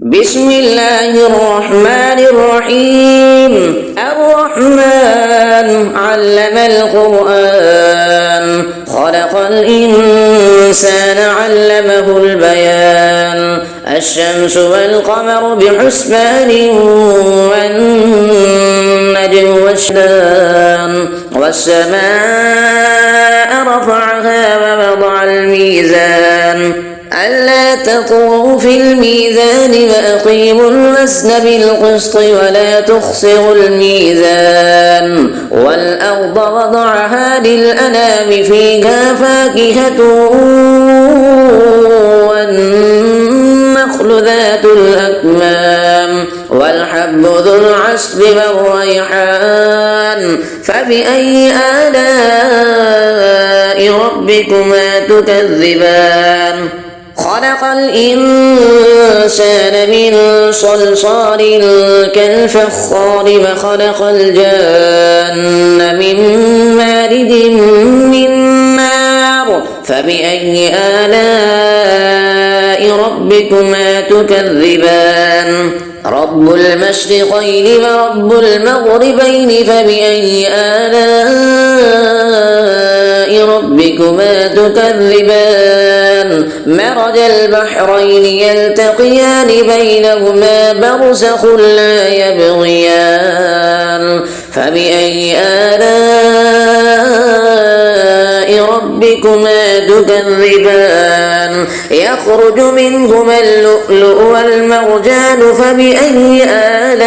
بسم الله الرحمن الرحيم. الرحمن علم القرآن خلق الإنسان علمه البيان. الشمس والقمر بحسبان والنجم والشجر والسماء رفعها ووضع الميزان ألا تطغوا في الميزان وأقيموا الوزن بالقسط ولا تخسروا الميزان. والأرض وضعها للأنام فيها فاكهة والنخل ذات الأكمام والحب ذو العصف والريحان. فبأي آلاء ربكما تكذبان؟ خلق الإنسان من صلصال كالفخار وخلق الجان من مارد من نار. فبأي آلاء ربكما تكذبان؟ رب المشرقين ورب المغربين. فبأي آلاء ربكما تكذبان؟ مرج البحرين يلتقيان بينهما برزخ لا يبغيان. فبأي آلاء ربكما تكذبان؟ يخرج منهما اللؤلؤ والمرجان. فبأي آلاء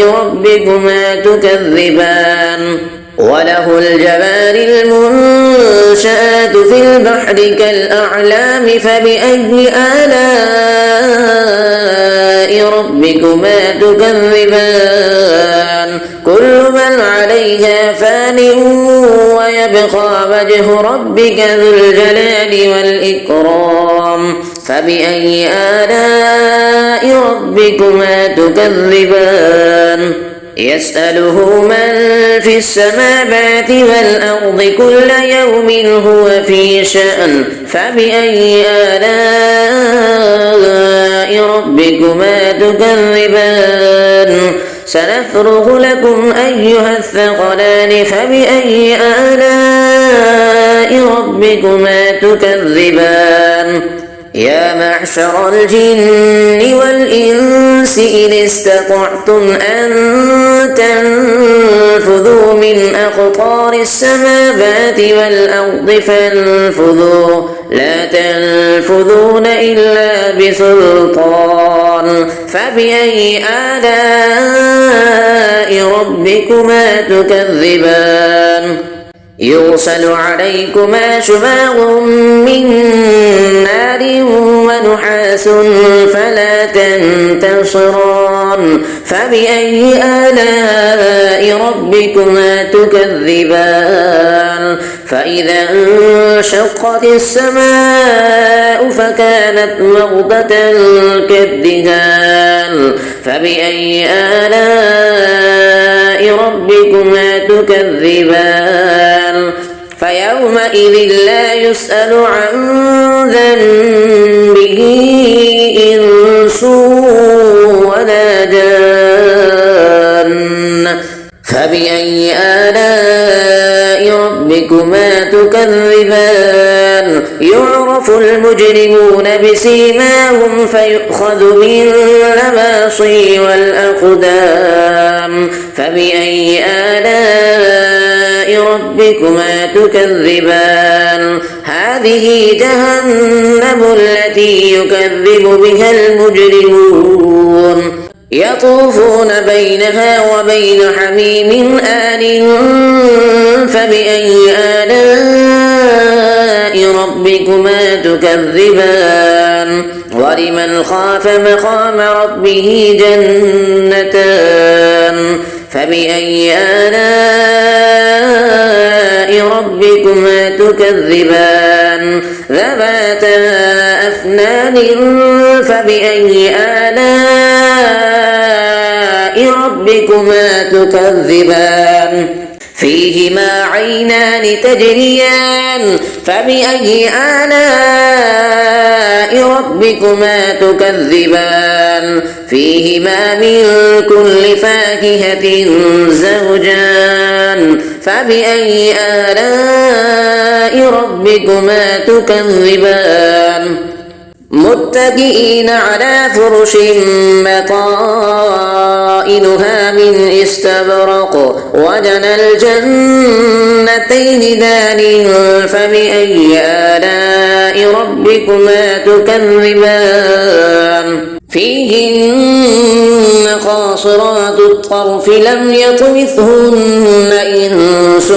ربكما تكذبان؟ وله الجوار المنشآت في البحر كالأعلام. فبأي آلاء ربكما تكذبان؟ كل من عليها فان ويبقى وجه ربك ذو الجلال والإكرام. فبأي آلاء ربكما تكذبان؟ يسأله من في السماوات والأرض كل يوم هو في شأن. فبأي آلاء ربكما تكذبان؟ سنفرغ لكم أيها الثقلان. فبأي آلاء ربكما تكذبان؟ يا معشر الجن والإنس إن استطعتم أن تنفذوا من أقطار السماوات والأرض فانفذوا لا تنفذون إلا بسلطان. فبأي آلاء ربكما تكذبان؟ يرسل عليكما شواظ من نار ونحاس فلا تنتصران. فبأي آلاء ربكما تكذبان؟ فإذا انشقت السماء فكانت وردة كالدهان. فبأي آلاء ربكما تكذبان؟ فيومئذ لا يسأل عن ذنبه إنس ولا جان. فبأي آلاء ربكما تكذبان؟ يعرف المجرمون بسيماهم فيؤخذ بالنواصي والأقدام. فبأي آلاء ربكما تكذبان؟ هذه جهنم التي يكذب بها المجرمون يطوفون بينها وبين حميم آن. فبأي آلاء ربكما تكذبان؟ ولمن خاف مقام ربه جنتان. فبأي آلاء ربكما تكذبان؟ ذواتا أفنان. فبأي آلاء ربكما تكذبان؟ فيهما عينان تجريان فبأي آلاء ربكما تكذبان فيهما من كل فاكهة زوجان فبأي آلاء ربكما تكذبان متكئين على فرش بطائنها من استبرق وجنى الجنتين دان فبأي آلاء ربكما تكذبان فيهن قاصرات الطرف لم يطمثهن إنس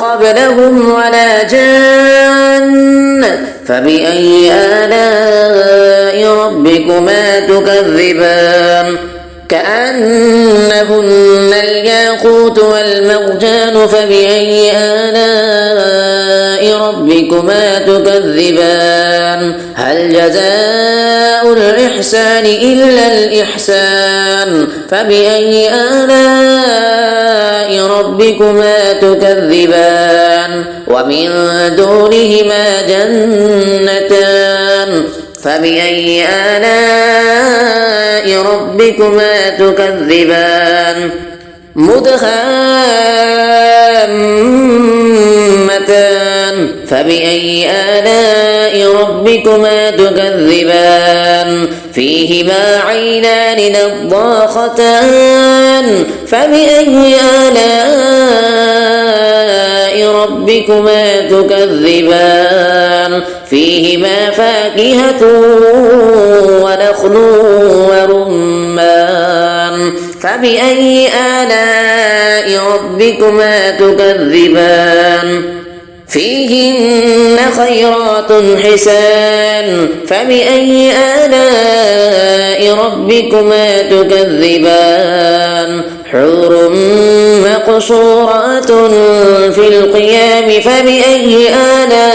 قبلهم ولا جان فبأي آلاء ربكما تكذبان كأنهن الياقوت والمرجان فبأي آلاء ربكما تكذبان هل جزاء الإحسان إلا الإحسان فبأي آلاء ربكما تكذبان ومن دونهما جنتان فبأي آلاء ربكما تكذبان مدهامتان فبأي آلاء ربكما تكذبان فيهما عينان نضاختان فبأي آلاء ربكما تكذبان فيهما فاكهة ونخل ورمان فبأي آلاء ربكما تكذبان فيهن خيرات حسان فبأي آلاء ربكما تكذبان حور مقصورات في القيام فبأي آلاء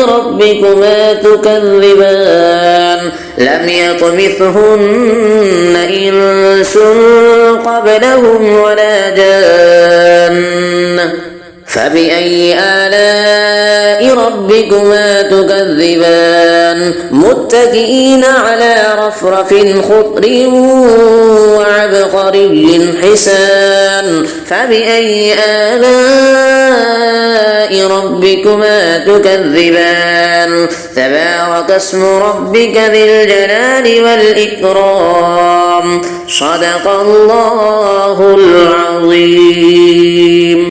ربكما تكذبان لم يطمثهن إنس قبلهم ولا جان فبأي آلاء ربكما تكذبان متكئين على رفرف خضر وعبقري حسان فبأي آلاء ربكما تكذبان تبارك اسم ربك ذي الجلال والإكرام صدق الله العظيم.